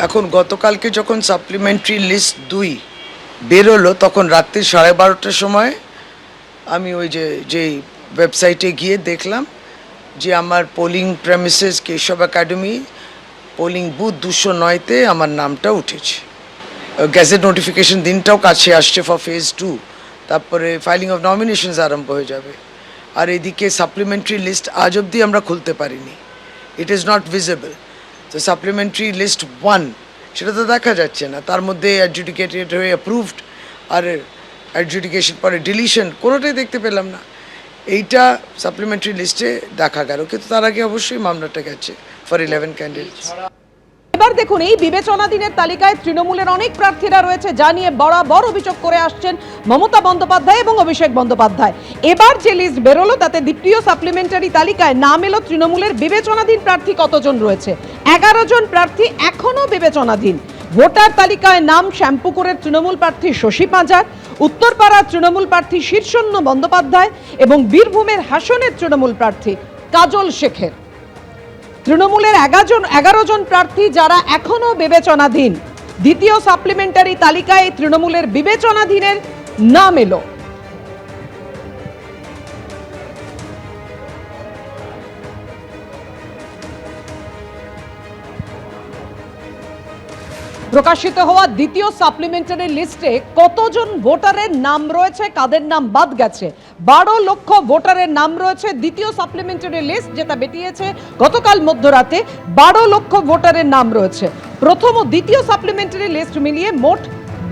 এখন গতকালকে যখন সাপ্লিমেন্টারি লিস্ট 2 বেরোলো তখন রাত্রি 12:30টার সময় আমি ওই যেই ওয়েবসাইটে গিয়ে দেখলাম যে আমার polling premises Keshab academy polling booth 209-তে আমার নামটা উঠেছে। গ্যাজেট নোটিফিকেশন দিনটাও কাছে আসছে ফর ফেজ 2, তারপরে ফাইলিং অফ নমিনেশনস আরম্ভ হয়ে যাবে। আর এদিকে সাপ্লিমেন্টারি লিস্ট আজ অবধি আমরা খুলতে পারিনি, ইট ইজ নট ভিজিবল। তো সাপ্লিমেন্টারি লিস্ট 1 সেটা তো দেখা যাচ্ছে না, তার মধ্যে অ্যাডজুডিকেটেড হয়ে অ্যাপ্রুভড আর অ্যাডজুডিকেশন পরে ডিলিশন কোনোটাই দেখতে পেলাম না। এইটা সাপ্লিমেন্টারি লিস্টে দেখা গেল, কিন্তু তার আগে অবশ্যই মামলাটা গেছে ফর 11 ক্যান্ডিডেটস। এবার দেখুন, এই বিবেচনাধীনের তালিকায় তৃণমূলের অনেক প্রার্থীরা রয়েছে, যা নিয়ে বরাবর অভিযোগ করে আসছেন মমতা বন্দ্যোপাধ্যায় এবং অভিষেক বন্দ্যোপাধ্যায়। এবার যে লিস্ট বেরোলো তাতে দ্বিতীয় সাপ্লিমেন্টারি তালিকায় নাম এলো তৃণমূলের বিবেচনাধীন প্রার্থী কতজন রয়েছে। 11 জন প্রার্থী এখনো বিবেচনাধীন। ভোটার তালিকায় নাম শ্যামপুকুরের তৃণমূল প্রার্থী শশী পাঁজার, উত্তরপাড়ার তৃণমূল প্রার্থী শীর্ষণ্য বন্দ্যোপাধ্যায় এবং বীরভূমের হাসনের তৃণমূল প্রার্থী কাজল শেখের। তৃণমূলের 11 জন প্রার্থী যারা এখনো বিবেচনাধীন। দ্বিতীয় সাপ্লিমেন্টারি তালিকায় তৃণমূলের বিবেচনাধীনের নাম এলো। প্রকাশিত হওয়া দ্বিতীয় সাপ্লিমেন্টারি লিস্টে কতজন ভোটারের নাম রয়েছে, কাদের নাম বাদ গেছে? 12 লক্ষ ভোটারের নাম রয়েছে দ্বিতীয় সাপ্লিমেন্টারি লিস্ট, যেটা বেরিয়েছে গতকাল মধ্যরাতে। 12 লক্ষ ভোটারের নাম রয়েছে। প্রথম ও দ্বিতীয় সাপ্লিমেন্টারি লিস্ট মিলিয়ে মোট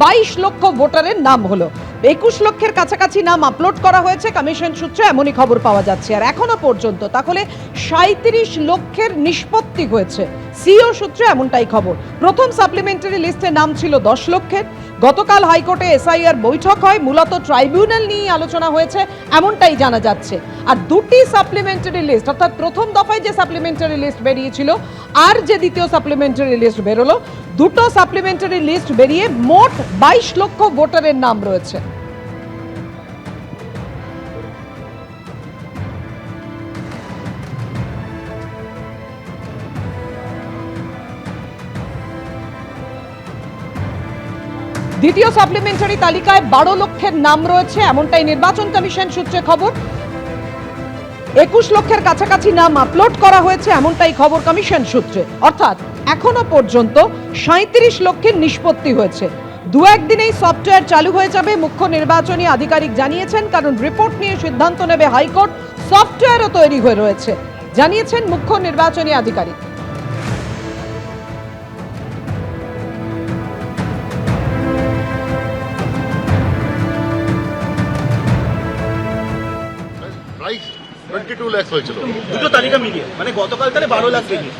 22 লক্ষ ভোটারের নাম হলো। 21 লক্ষের কাছাকাছি নাম আপলোড করা হয়েছে কমিশন সূত্রে, এমনই খবর পাওয়া যাচ্ছে। আর এখনো পর্যন্ত তাহলে 37 লক্ষের নিষ্পত্তি হয়েছে, সিও সূত্রে এমনটাই খবর। প্রথম সাপ্লিমেন্টারি লিস্টে নাম ছিল 10 লক্ষের। গতকাল হাইকোর্টে এসআইআর বৈঠক হয়, মূলত ট্রাইব্যুনাল নিয়ে আলোচনা হয়েছে এমনটাই জানা যাচ্ছে। আর দুটি সাপ্লিমেন্টারি লিস্ট, অর্থাৎ প্রথম দফায় যে সাপ্লিমেন্টারি লিস্ট বেরিয়েছিল আর যে দ্বিতীয় সাপ্লিমেন্টারি লিস্ট বেরোলো, দুটো সাপ্লিমেন্টারি লিস্ট বেরিয়ে মোট 22 লক্ষ ভোটারের নাম রয়েছে। দ্বিতীয় সাপ্লিমেন্টারি তালিকায় 12 লক্ষের নাম রয়েছে এমনটাই নির্বাচন কমিশন সূত্রে খবর। 21 লক্ষের কাছাকাছি নাম আপলোড করা হয়েছে এমনটাই খবর কমিশন সূত্রে। অর্থাৎ এখনো পর্যন্ত 37 লক্ষের নিষ্পত্তি হয়েছে। 2-1 দিনেই সফটওয়্যার চালু হয়ে যাবে, মুখ্য নির্বাচনী আধিকারিক জানিয়েছেন, কারণ রিপোর্ট নিয়ে সিদ্ধান্ত নেবে হাইকোর্ট। সফটওয়্যারও তৈরি হয়ে রয়েছে, জানিয়েছেন মুখ্য নির্বাচনী আধিকারিক। প্রাইস 22 লাখ হয়েছিল দুটো তালিকা মিলিয়ে, মানে গতকাল তাহলে 12 লাখ বেরিয়ে।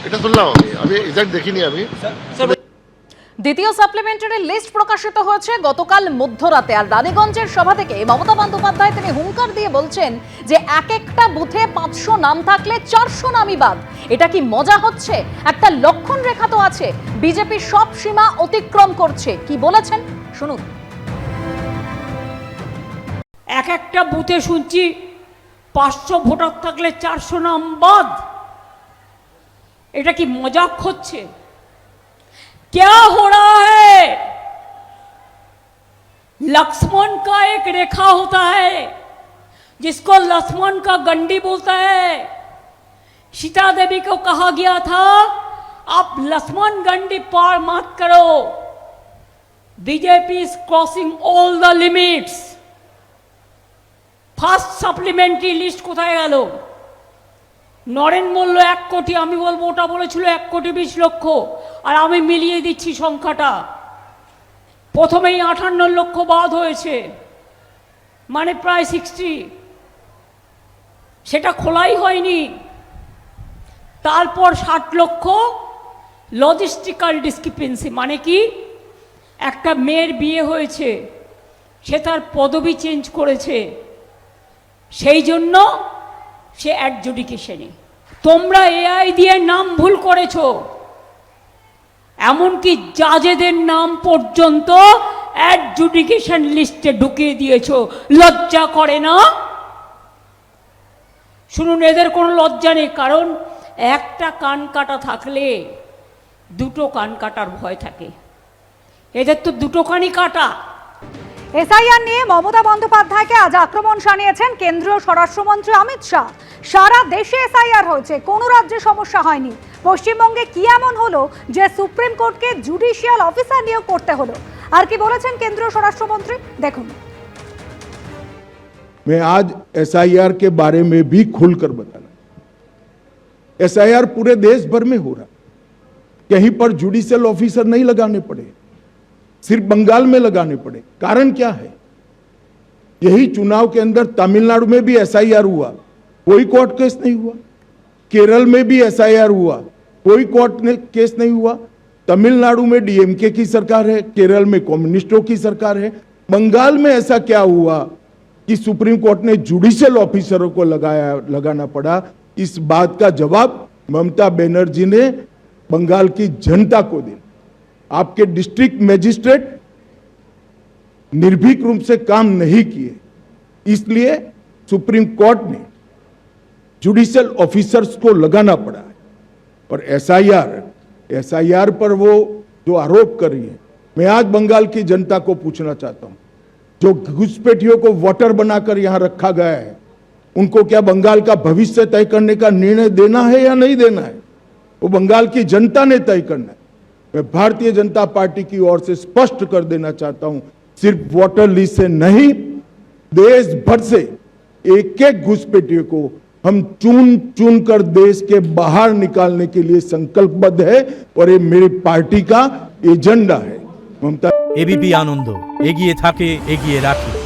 এটা শুনলাম আমি এক্সাক্ট দেখিনি আমি। দ্বিতীয় সাপ্লিমেন্টারি লিস্ট প্রকাশিত হয়েছে গতকাল মধ্যরাতে। আর রানীগঞ্জের সভা থেকে মমতা বন্দ্যোপাধ্যায় তিনি হুঙ্কার দিয়ে বলছেন যে একটা বুথে 500 নাম থাকলে 400 নামই বাদ। এটা কি মজা হচ্ছে? একটা লক্ষণ রেখা তো আছে, বিজেপি সব সীমা অতিক্রম করছে। কি বলেছেন শুনুন। একটা বুথে শুনছি 500 ভোটার থাকলে 400 নাম বাদ। এটা কি মজাক হচ্ছে? क्या हो रहा है? लक्ष्मण का एक रेखा होता है जिसको लक्ष्मण का गंडी बोलता है। सीता देवी को कहा गया था आप लक्ष्मण गंडी पार मत करो। BJP is crossing all the limits. First supplementary list কোথায় গেল? নরেন বলল 1 কোটি, আমি বলবো ওটা বলেছিল 1,20,00,000, আর আমি মিলিয়ে দিচ্ছি সংখ্যাটা। প্রথমেই 58 লক্ষ বাদ হয়েছে, মানে প্রায় 60। সেটা খোলাই হয়নি। তারপর 60 লক্ষ লজিস্টিক্যাল ডিসক্রিপেন্সি, মানে কি একটা মেয়ের বিয়ে হয়েছে, সে তার পদবি চেঞ্জ করেছে, সেই জন্য সে অ্যাডজুডিকেশনে। তোমরা এআই দিয়ে নাম ভুল করেছো, এমনকি জাজেদের নাম পর্যন্ত অ্যাডজুডিকেশন লিস্টে ঢুকিয়ে দিয়েছো। লজ্জা করে না? শুনুন, এদের কোনো লজ্জা নেই, কারণ একটা কান কাটা থাকলে দুটো কান কাটার ভয় থাকে। এদের তো দুটো কানই কাটা। এসআইআর নিয়ে মমতা বন্দ্যোপাধ্যায়কে আজ আক্রমণ শানিয়েছেন কেন্দ্রীয় স্বরাষ্ট্রমন্ত্রী অমিত শাহ। সারা দেশে এসআইআর হয়েছে, কোনো রাজ্যে সমস্যা হয়নি। পশ্চিমবঙ্গে কি এমন হলো যে সুপ্রিম কোর্টকে জুডিশিয়াল অফিসার নিয়োগ করতে হলো? আর কি বলেছেন কেন্দ্রীয় স্বরাষ্ট্রমন্ত্রী, দেখুন। मैं आज एसआईआर के बारे में भी खुलकर बताना। एसआईआर पूरे देश भर में हो रहा, कहीं पर जुडिशियल ऑफिसर नहीं लगाने पड़े, सिर्फ बंगाल में लगाने पड़े। कारण क्या है? यही चुनाव के अंदर तमिलनाडु में भी एसआईआर हुआ, कोई कोर्ट केस नहीं हुआ। केरल में भी एसआईआर हुआ, कोई कोर्ट केस नहीं हुआ। तमिलनाडु में डीएमके की सरकार है, केरल में कम्युनिस्टों की सरकार है। बंगाल में ऐसा क्या हुआ कि सुप्रीम कोर्ट ने जुडिशियल ऑफिसरों को लगाना पड़ा? इस बात का जवाब ममता बनर्जी ने बंगाल की जनता को दिया। आपके डिस्ट्रिक्ट मजिस्ट्रेट निर्भीक रूप से काम नहीं किए, इसलिए सुप्रीम कोर्ट ने जुडिशियल ऑफिसर्स को लगाना पड़ा है। और एसआईआर पर वो जो आरोप कर रही है, मैं आज बंगाल की जनता को पूछना चाहता हूं, जो घुसपैठियों को वोटर बनाकर यहां रखा गया है, उनको क्या बंगाल का भविष्य तय करने का निर्णय देना है या नहीं देना है? वो बंगाल की जनता ने तय करना है। मैं भारतीय जनता पार्टी की ओर से स्पष्ट कर देना चाहता हूं, सिर्फ वोटर लिस्ट से नहीं, देश भर से एक एक घुसपैठियों को हम चुन चुन कर देश के बाहर निकालने के लिए संकल्पबद्ध है और ये मेरी पार्टी का एजेंडा है। ममता एबीपी आनंद एगिए थाके एगिए राखे।